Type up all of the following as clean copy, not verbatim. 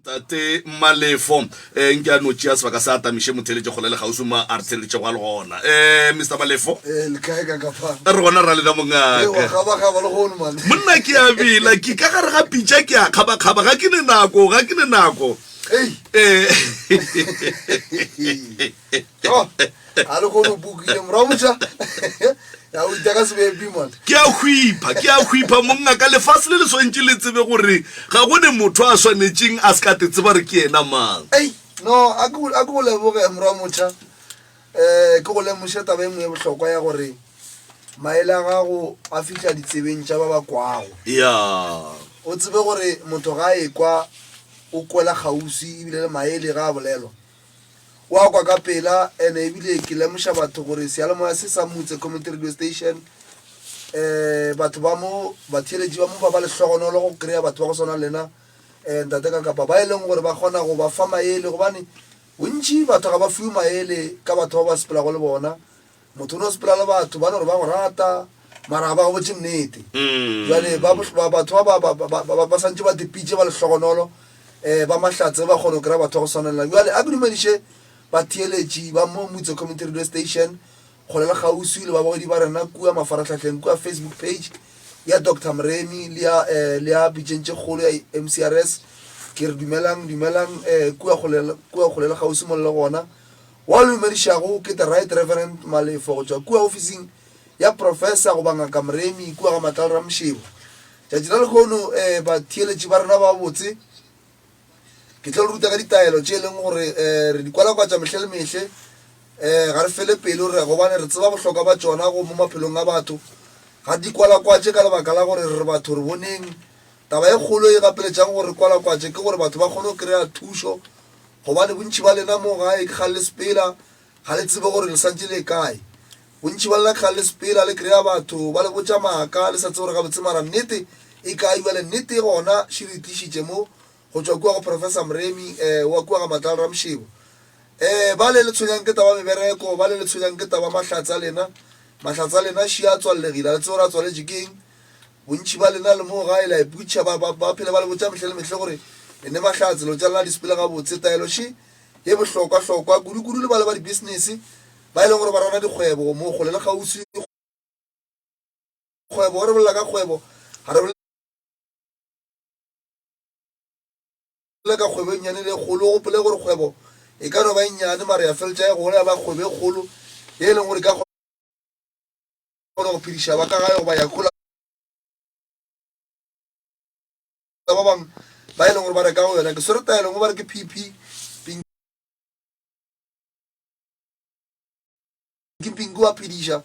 tate Malefo nke a notšea sebaka sa atamiše motheletše kgolele gausi ma a re theletše go a le gona Mr. Malefo re gona ra lena mongaka monna ke a bila ke ka gare ga pitša ke a kgabakgaba ga ke ne nako a le go bukile mramotsa ya o itaka se be man ke a hwipa monna ka lefase le swantse le tsebe gore ga go ne motho a swanetšeng a ska te tseba re ke ena mang no a go le boge mramotsa ke go le mosheta ba engwe bohlokwa ya gore maela ga go a fitla ditsebeng tša ba ba kwago ya o tsebe gore motho ga e kwa o kwela gausi ebile le maele ga a bolelwa wa kwa ka pela ene ebile ke lemoša batho gore sealemoya se sa motse community radio station batho ba mo batheletši ba mo ba le hlogonolo go kry-a batho ba go swana lena ntate ka kapa ba e leng gore ba kgona go ba fa maele gobane bontši batho ga ba fiwe maele ka batho ba ba sepelago le bona motho o ne o sepela le batho ba ne gore ba go rata mara ga ba go botse nnete jale batho ba santse ba dipitše ba le hlogonolo ba mahlatse ba kgone go kry-a batho ba go swanelela jale a bedumediše batheletši ba mo motse community radio station go lela gausi le ba bogedi ba rena kua mafaratlhatlheng kua Facebook page ya Dr. Mremi le ya bitšentše kgolo ya MCRS ke re dumelang kua go lela gausi mo le gona wa le medišago ke the right reverend Malefo go tšwa kua officing ya professor go bangaka Mremi kua ga Matlalo Ramšebo tšatši la lekgono batheletši ba rena ba botse ke tlo ruta ka ditaelo tše leng gore re di kwala kwa tša mehle le mehle ga re fele pele re gobane re tseba bohlokwa ba tšona go mo maphelong a batho ga di kwala kwatše ka lebaka la gore re batho re boneng taba e kgolo e gapeletšang gore kwala kwatše ke gore batho ba kgone go kry-a thušo gobane bontši ba lena mo gae ke ga le sepela ga le tsebe gore le santse le kae bontši ba lena ke ga le sepela le kry-a batho ba le botša maaka le sa tse gore ga botse mara nnete e kae bale nnete gona še re tlišitše mo go tšwa kua go professor Mremi wa kua ga Matlalo Ramšebo ba le tshwenyang ke taba mebereko ba le tshwenyang ke taba mahlatsa lena še a tswallegile le tseo re a tswaletše keng bontši ba lena le mo gae la iputša ba phele ba le botša mehle le mehle gore ene mahlatse lo tša lena disepele ga botse taelo še ye bohlokwa kudu le ba le ba di-business ba e leng gore ba rana dikgwebo mo go le gausi kgwebo re bolela ka kgwebo ga re le ka kgwebo nyane le kgolo go pele gore kgwebo e ka no ba nyane mara ya feltša e gona ba kgwebo e kgolo e leng gore ka kgona go phediša ba ka gae go ba ya kgola ba bang ba e leng gore ba reka go yona ke swere taelo mo ba re ke PP pingu wa phediša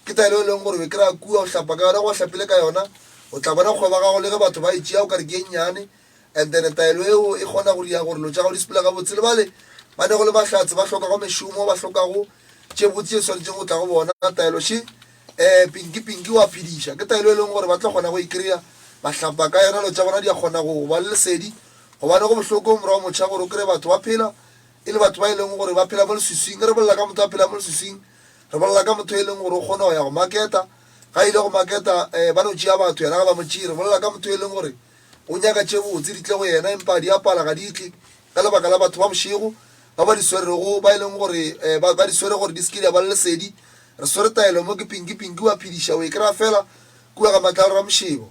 ke taelo e leng gore be kry-a kua o hlapa ka yona go hlapile ka yona o tla bona kgweba gago le ge batho ba e tšea o ka re ke e nyane and then taelo eo e kgona go dia gore lo tša go di sepela ga botse le bale ba ne go le mahlatse ba hloka go mešomo ba hlokago tše botse e swanetseng go tla go bona taelo še pinki wa phediša ke taelo e leng gore ba tla kgona go ikry-a mahlapa ka yona lo tša bona di a kgona go ba le lesedi gobane go bohloko morago motšha gore o kry batho ba phela e le batho ba e leng gore ba phela mo leswiswing re bolela ka motho a phela mo leswiswing re bolela ka motho e leng gore o kgona go ya go maketa ga ile go maketa ba no tšea batho yena ga ba motšii re bolela ka motho e leng gore o nyaka tše botse di tle go yena empa di apala ga di tle ka lebaka la batho ba bošego ba ba di swerego ba e leng gore ba di swere gore di sekile ba le lesedi re swere taelo mo ke pinki wa phediša o e kry-a fela kua ga Matlalo Ramšebo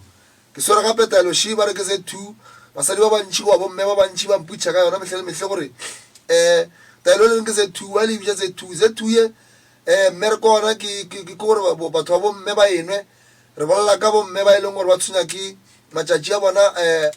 ke swere gape taelo še ba re ke Z2 basadi ba bantši goa bomme ba bantši ba mputša ka yona mehle le mehle gore taelo le leng ke Z2 ba le ebitša Z2 ye mmereko ona ke gore batho ba bomme ba enwe re bolela ka bomme ba e leng gore ba tshwenya ke matšatši a bona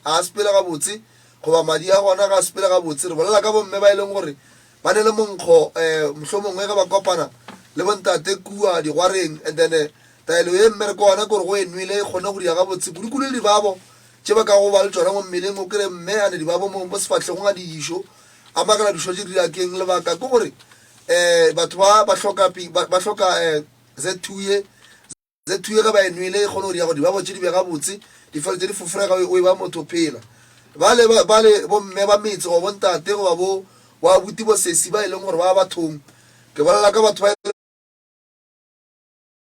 a sepele ga botse goba madi a gona ga a sepele ga botse re bolela ka bomme ba e leng gore ba ne le monkgo mohlho mongwe ge ba kopana le bontate kua digwareng and then taelo ye mmereko ona kore go enwele e kgone go dia ga botse kudukulu le dibabo tše ba ka go ba le tsona mo mmeleng o kry mme ane dibabo mo sefatlhegong a dišo a makala dišo tše dirakeng lebaka ke gore batho ba hloka Z2 ye ge ba enwele e kgone go dia go dibabo tše di bega botse di fele tše di fofurega o e ba motho phela ba le bomme ba metse go bontate goba wa buti bo sesi ba e leng gore ba bathong ke bolela ka batho ba e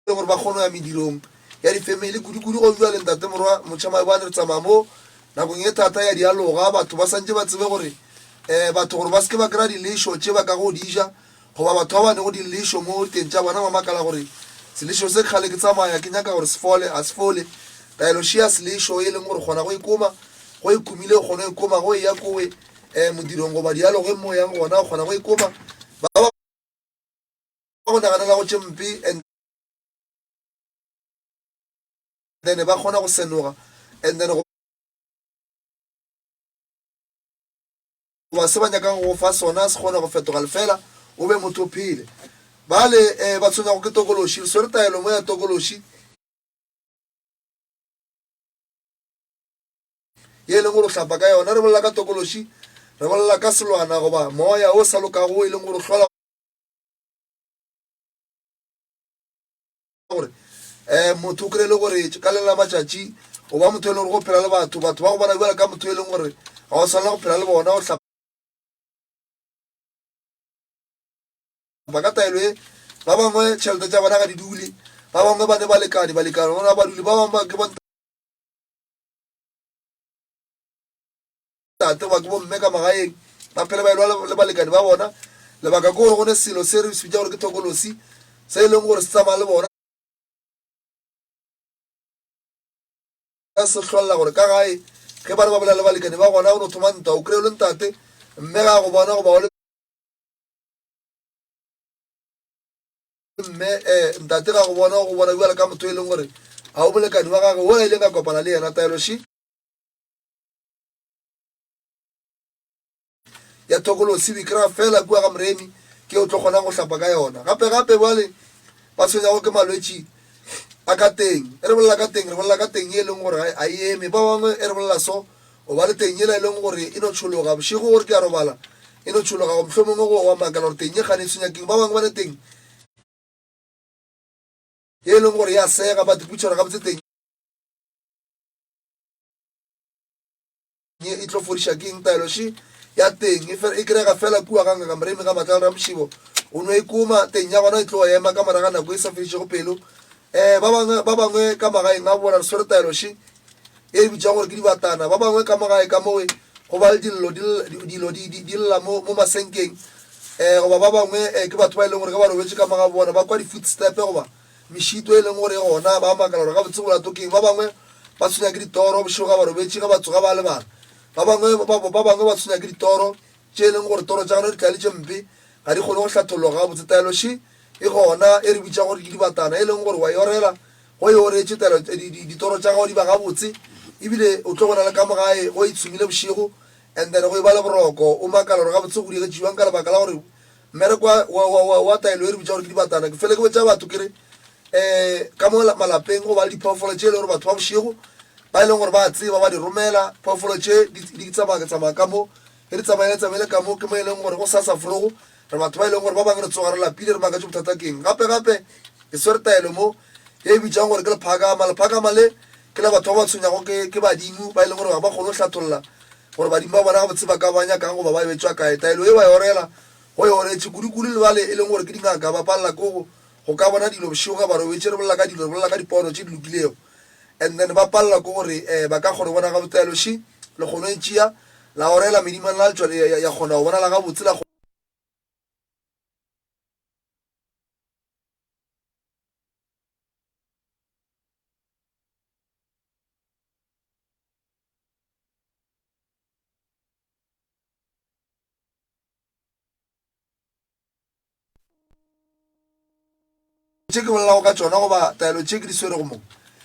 leng gore ba kgone ya medirong ya difamily kudu go bua le ntate morwa motšhamae ba ne re tsamaya mo nakong e thata ya dialoga batho ba santse ba tsebe gore batho gore ba se ke ba kry-a dilešo tše ba ka go dija goba batho ba bane go dilešo mo teng tša bona ba makala gore selešo se kgale ke tsamaya ke nyaka gore se fole a se fole taeloši ya selešo e leng gore kgona go ikoma go ikomile o kgona go ikoma go e ya kowe modirong goba dialoge mo yang gona o kgona go ikoma ba go naganela go tše mpe and then ba kgona go senoga and then ba se ba nyakang go fa sona se kgona go fetoga lefela o be motho phele bale ba tshwenya go ke tokološi le swere taelo mo ya tokološi ye leng gore o hlapa ka yona re bolela ka tokološi re bolela ka selwana goba moya o sa lokago e leng gore o hlola gore motho o kry le gore ka lela matšatši o ba motho e leng gore go phela le batho ba go bona bjala ka motho e leng gore ga o swanela go phela le bona o hlapa ka taelo e ba bangwe tšhelete tša bona ga di dule ba bangwe ba ne balekane gona ba dule ba bangwe ke bontate ba ke bomme ka magaeng ba phele ba elwa le balekane ba bona lebaka ke gore go ne selo se re se bitša gore ke tokolosi se e leng gore se tsamaya le bona se hlolela gore ka gae ge ba re ba bolela le balekane ba gona o no thoma nta o kry-o le ntate mme ga go bona goba o le mme ntate ga go bona bjala ka motho e leng gore ga o molekane wa gage o a ileng ka kopana le yena taeloši ya tokolosi o ikry-a fela kua ga moremi ke o tlo kgonang go hlapa ka yona gape bale ba tshwenyago ke malwetši a ka teng re bolela ka teng e leng gore a eme ba bangwe re bolela so o ba le teng ela e leng gore e no tšhologa bošego gore ke a robala e no tšhologa go mohlomongwe go wa makala gore teng e gane e tshwenyakeng ba bangwe ba le teng e leng gore ya sega but putšhara ga botse teng e tlo fodiša keng taeloši ya teng e kry-ega fela kua ganga ka moremi ga matlala ra mošibo o no ikoma teng ya gona e tlo ema ka moraga nako e sa fedišego pelo ba bangwe ka magaeng a bona re swere taeloši e bitšang gore ke dibatana ba bangwe ka magae ka moe go ba le dilo di lla mo masenkeng goba ba bangwe ke batho ba e leng gore ka ba robetse ka maga bona ba kwa di-footstep goba mešito e leng gore gona ba makala gore ga botse bolatokeng ba bangwe ba tshwenya ke ditoro bošego ga ba robetse ga batsoga ba le bana ba bangwe ba tshwenya ke ditoro tše e leng gore toro tša gona di tlale tše mpe ga di kgone go hlatologa ga botse taeloši e gona e re bitša gore ke dibatana e leng gore wa yorela go e oretše ditoro tša gago di ba gabotse ebile o tlo gona le ka mogae go itshomile bošego and then go e ba le boroko o makala gore ga botse go digetšiwang ka lebaka la gore mmereko wa taelo e re bitša gore ke dibatana ke fele ke botša batho kere ka mo malapeng go ba le diphoofolo tše e le gore batho ba bošego ba e leng gore ba tseba ba di romela phoofolo tše di tsamaya ka mo e di tsamaele ka mo ke mo e leng gore go sasa forogo re batho ba e leng gore ba bangwe re tsoga re lapile re makatše bothata keng gape e swere taelo mo e bitšang gore ke lephakama le ke le batho ba ba tshwenyago ke badimo ba e leng gore ga ba kgone go hlatolola gore badimo ba bona ga botse ba ka banyakang goba ba betswa kae taelo e ba yorela go e oretše kudu le bale e leng gore ke dingaka ba palela ko go ka bona dilo bošego ga ba robetse re bolela ka dilo re bolela ka dipono tše di lokilego and then ba palela ko gore ba ka kgone go bona ga botaeloši le kgone e tšea la orela medimane la letswa ya kgona go bona la ga botse la tše ke bolelago ka tšona goba taelo tše ke di swere go mo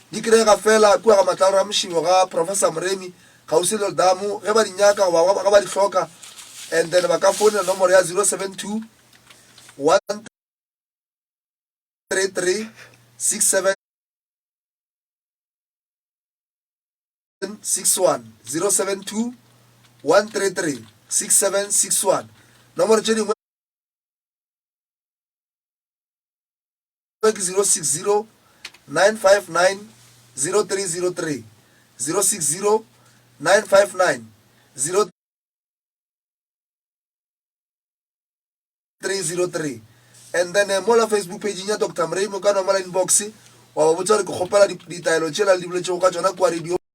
di kry-ega fela kua ga matlalo ra mošibo ga professor moremi kgausi le damo ge ba di nyaka goba ga ba di hloka and then ba ka founela nomoro ya 072 133 67 61 072 133 6761 nomoro tše dingwe ke 060 959 0303 060 959 0303 and then mola Facebook page ya Dr. Mremo ka nomala inbox wa ba botsa re ke kgopela ditaelo tšela le dibole tšego ka tšona kwa radio